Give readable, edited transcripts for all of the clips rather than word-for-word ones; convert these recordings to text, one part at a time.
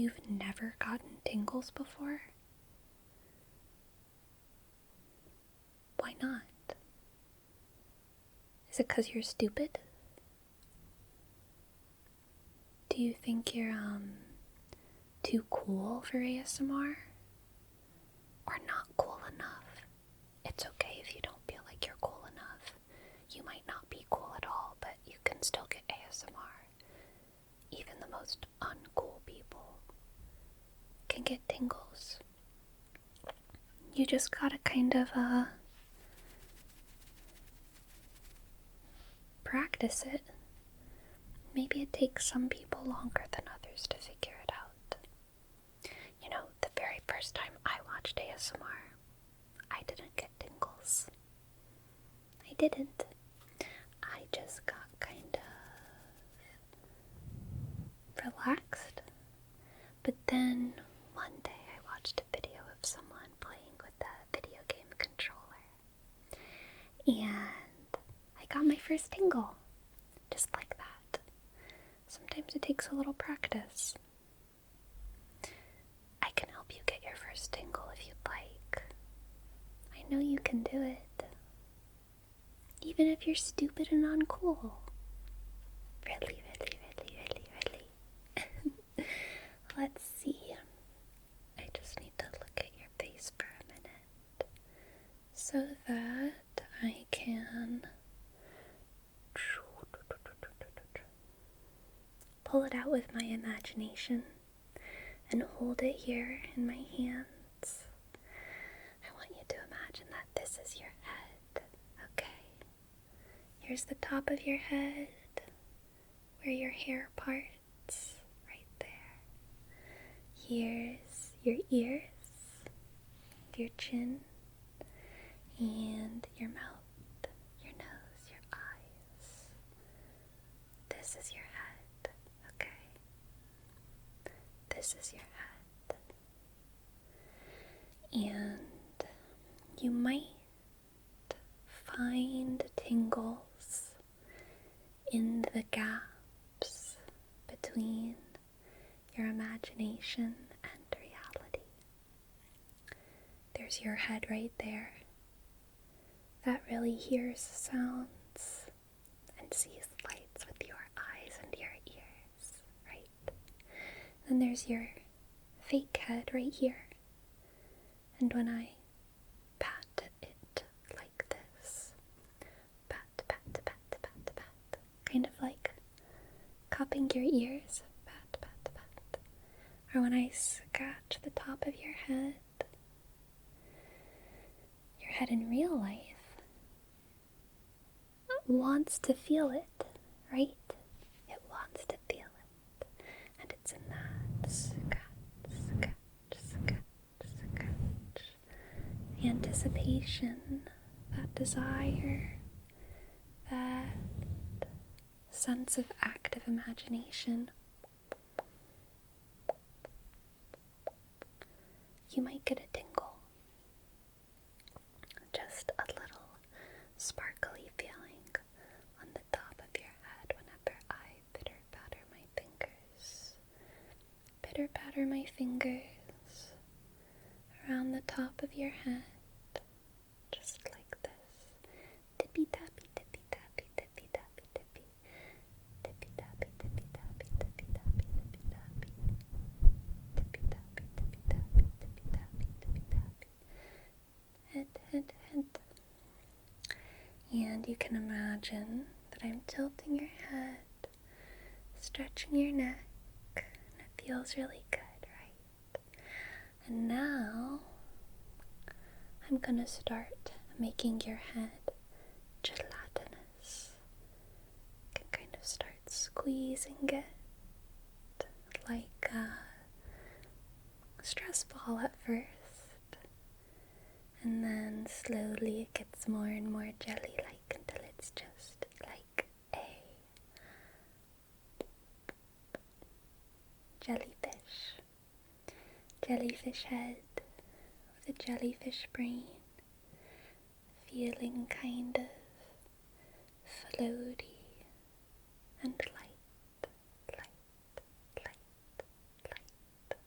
You've never gotten tingles before? Why not? Is it 'cause you're stupid? Do you think you're, too cool for ASMR? Or not cool enough? It's okay if you don't feel like you're cool enough. You might not be cool at all, but you can still get ASMR. Even the most uncool people can get tingles. You just gotta kind of, practice it. Maybe it takes some people longer than others to figure it out. You know, the very first time I watched ASMR, I didn't get tingles. I didn't. I just got kind of relaxed. But then one day I watched a video of someone playing with a video game controller. And I got my first tingle. Just like that. Sometimes it takes a little practice. I can help you get your first tingle if you'd like. I know you can do it. Even if you're stupid and uncool. Really, really, really, really, really. Let's see. I just need to look at your face for a minute so that I can pull it out with my imagination and hold it here in my hands. I want you to imagine that this is your head. Okay. Here's the top of your head, where your hair parts, right there. Here's your ears, your chin, and your mouth, your nose, your eyes. This is your head, okay? This is your head. And you might find tingles in the gaps between your imagination and reality. There's your head right there that really hears sounds and sees lights with your eyes and your ears, right? Then there's your fake head right here. And when I pat it like this, pat, pat, pat, pat, pat, kind of like cupping your ears, pat, pat, pat. Or when I scratch the top of your head in real life wants to feel it, right? It wants to feel it. And it's in that scratch, scratch, scratch, scratch. Anticipation, that desire, that sense of active imagination. You might get a tingle. Just a little sparkly feeling on the top of your head whenever I pitter-patter my fingers. Pitter-patter my fingers around the top of your head, just like this. Tippy-tappy, tippy-tappy, tippy-tappy, tippy. Tippy-tappy, tippy-tappy, tippy-tappy, tippy-tappy. Tippy-tappy, tippy-tappy, tippy-tappy, tippy-tappy. Head, head, head. And you can imagine that I'm tilting your head, stretching your neck, and it feels really good, right? And now I'm gonna start making your head gelatinous. You can kind of start squeezing it like a stress ball at first. And then slowly it gets more and more jelly-like until it's just like a jellyfish. Jellyfish head with a jellyfish brain, feeling kind of floaty and light, light, light, light.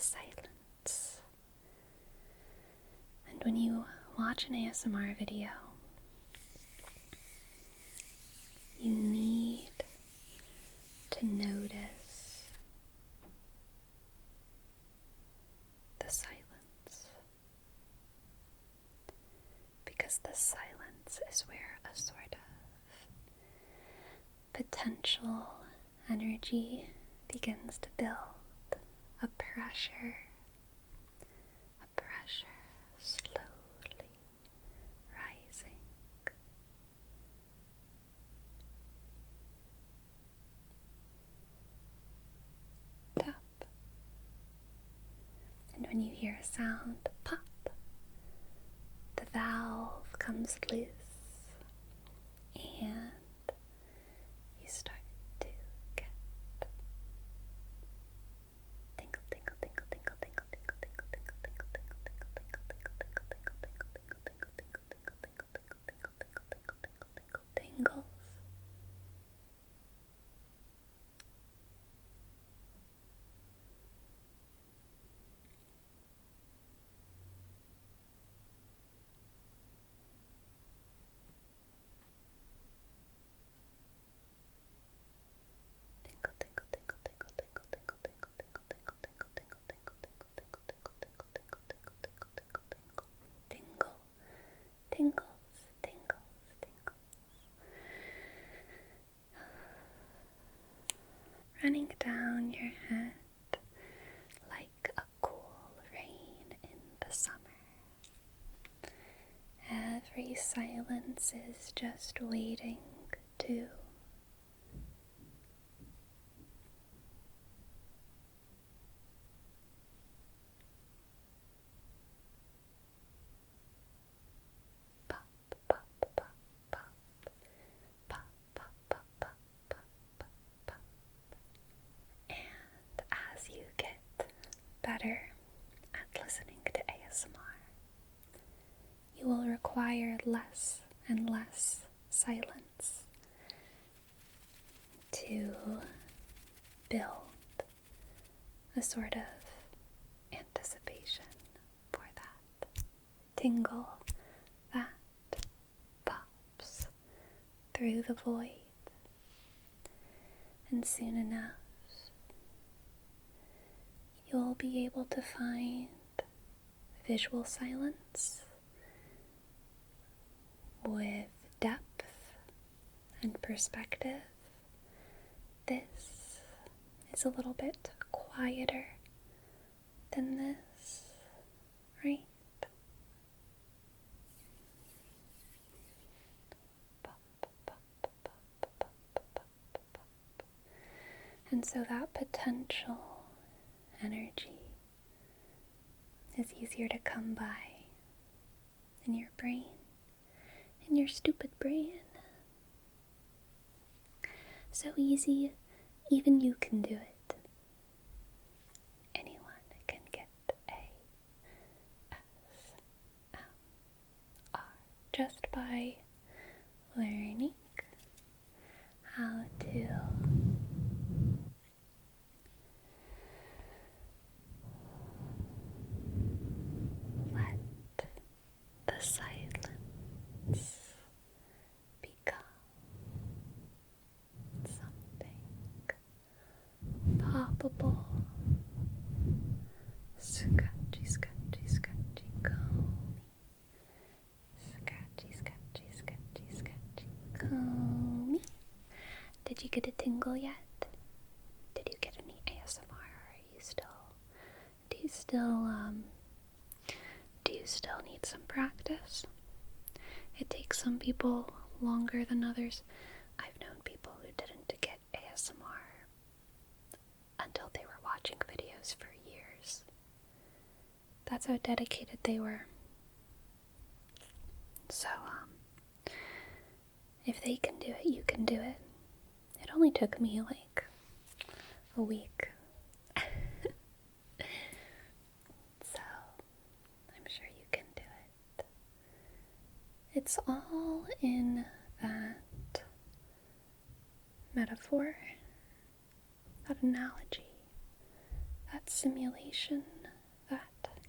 silence. And when you watch an ASMR video, you need to notice the silence, because the silence is where a sort of potential energy begins to build, a pressure slowly rising. Tap. And when you hear a sound pop, the valve comes loose and you start to get tingle, tingle, tingle, tingle, tingle, tingle, tingle, tingle, tingle, tingle, tingle, tingle, tingles. Tingles, tingles, tingles. Running down your head like a cool rain in the summer. Every silence is just waiting to pop, pop, pop, pop, pop, pop, pop, pop, pop, pop, pop. And as you get better at listening to ASMR, you will require less and less silence to build a sort of anticipation for that tingle that pops through the void. And soon enough, you'll be able to find visual silence with depth and perspective. This is a little bit quieter than this, right? Pop, pop, pop, pop, pop, pop. And so that potential energy is easier to come by in your brain, in your stupid brain. So easy, even you can do it. Anyone can get ASMR just by learning how to let the silence become something poppable. Scratchy, scratchy, scratchy, comb. Scratchy, scratchy, scratchy, scratchy, comb. Did you get a tingle yet? Did you get any ASMR? Or are you do you still need some practice? It takes some people longer than others. I've known people who didn't get ASMR until they were watching videos for years. That's how dedicated they were. So, if they can do it, you can do it. It only took me like a week. So, I'm sure you can do it. It's all in that metaphor, that analogy, that simulation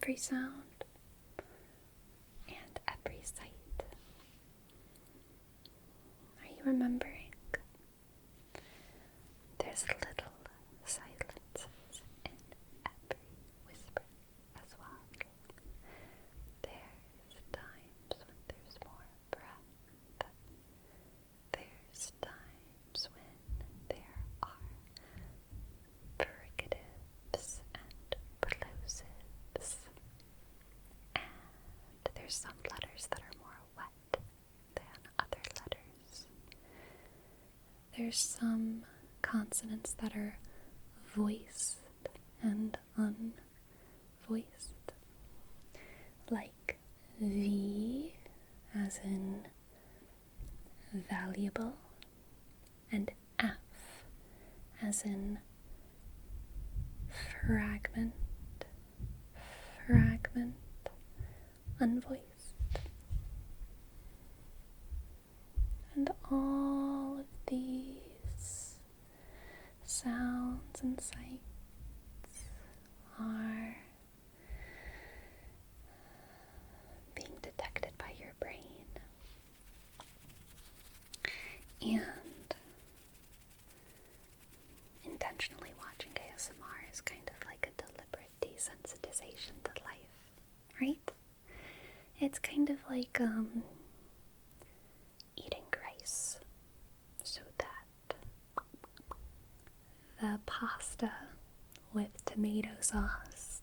every sound and every sight. Are you remembering? There's little silences in every whisper as well. There's times when there's more breath. There's times when there are fricatives and plosives. And there's some letters that are more wet than other letters. There's some consonants that are voiced and unvoiced, like V as in valuable, and F as in fragment, unvoiced. And all of these sounds and sights are being detected by your brain. And intentionally watching ASMR is kind of like a deliberate desensitization to life, right? It's kind of like eating rice so that the pasta with tomato sauce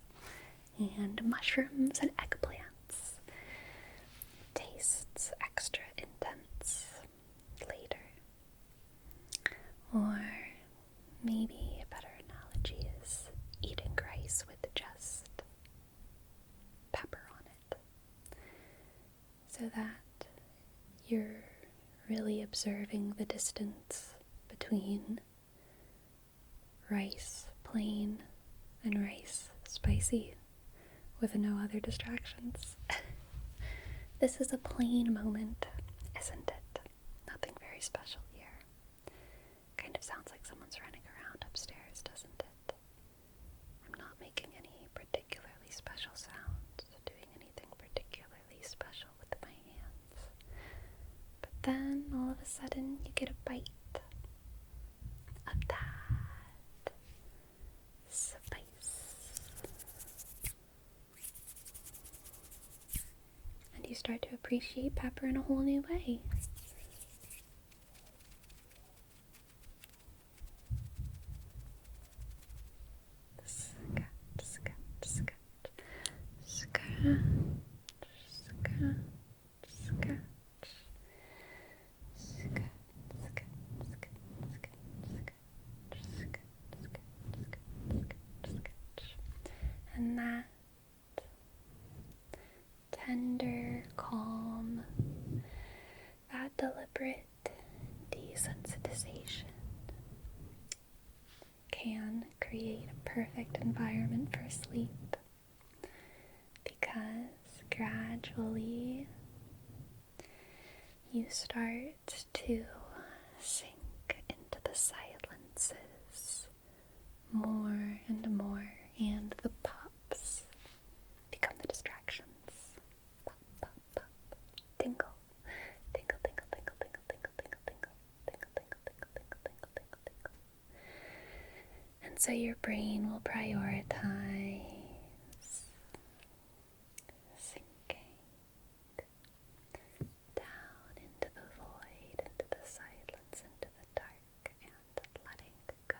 and mushrooms and eggplants tastes extra intense later. Or maybe a better analogy is eating rice with just pepper on it, so that you're really observing the distance between rice plain and rice spicy with no other distractions. This is a plain moment, isn't it? Nothing very special here. Kind of sounds like someone's running around upstairs, doesn't it? I'm not making any particularly special sounds, doing anything particularly special with my hands. But then, all of a sudden, you get a bite of that spice. And you start to appreciate pepper in a whole new way. And that tender, calm, that deliberate desensitization can create a perfect environment for sleep, because gradually you start to sink into the silences more and more, and the pops become the distractions. Pop, pop, pop. Tingle. Tingle, tingle, tingle, tingle, tingle, tingle, tingle. Tingle, tingle, tingle, tingle, tingle, tingle, tingle. And so your brain will prioritize sinking down into the void, into the silence, into the dark, and letting go.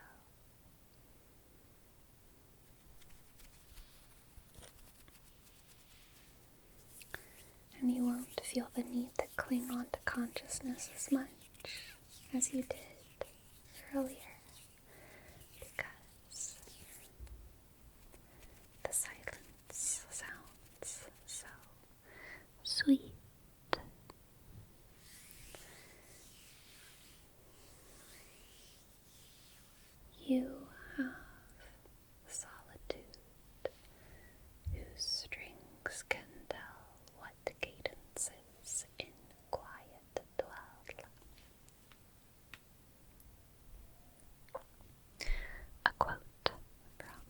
And you won't feel the need to cling on to consciousness as much as you did earlier, because the silence sounds so sweet. You have solitude, whose strings can tell what cadences in quiet dwell. A quote from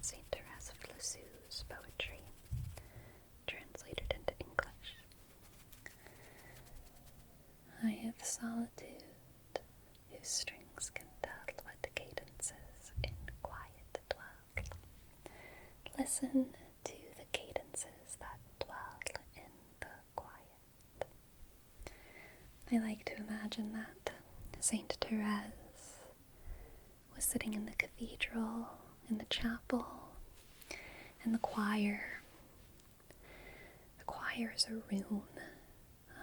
Saint Therese of Lisieux. Clackamas poetry, translated into English. I have solitude, whose strings can tell what cadences in quiet dwell. Listen to the cadences that dwell in the quiet. I like to imagine that Saint Therese was sitting in the cathedral, in the chapel, and the choir. The choir is a room.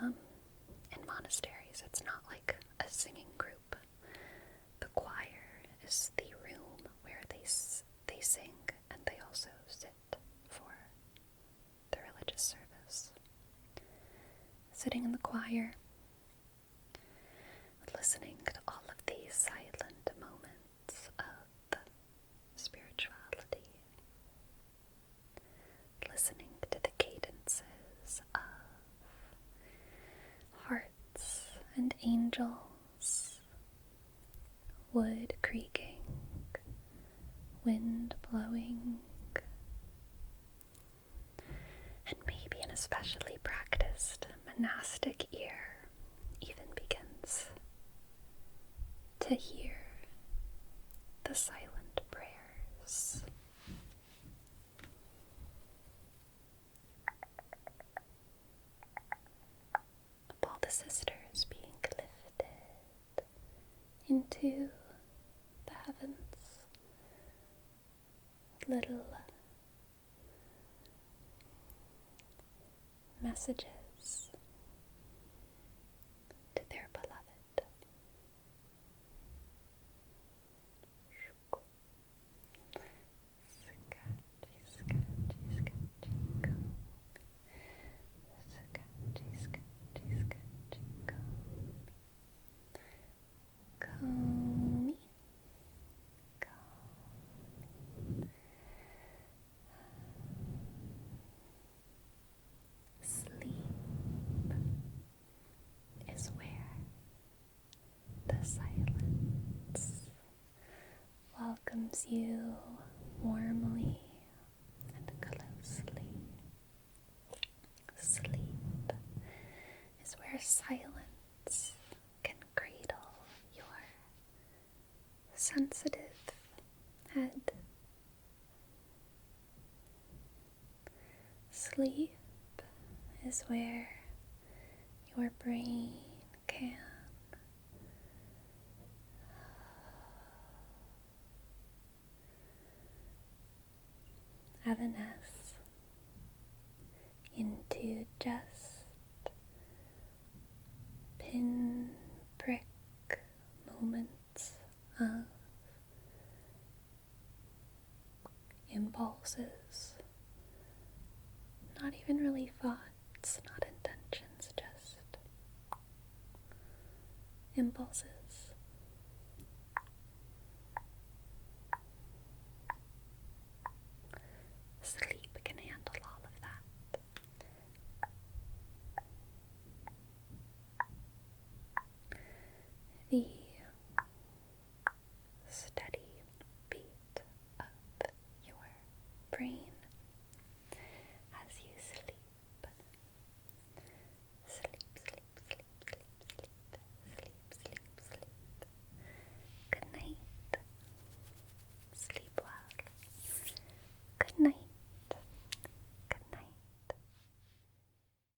In monasteries, it's not like a singing group. The choir is the room where they sing, and they also sit for the religious service. Sitting in the choir, listening to all of these silent moments of spirituality, listening to the cadences of hearts and angels, wood creaking, wind blowing, and maybe an especially practiced monastic ear even begins to hear the silent prayers. Of all the sisters being lifted into the heavens, little messages to their beloved. Calmly. Sleep is where the silence welcomes you warmly and closely. Sleep is where silence can cradle your sensitive head. Sleep is where your brain can evanesce into just pinprick moments of impulses, not even really thoughts, not intentions, just impulses. Sleep can handle all of that. The steady beat of your brain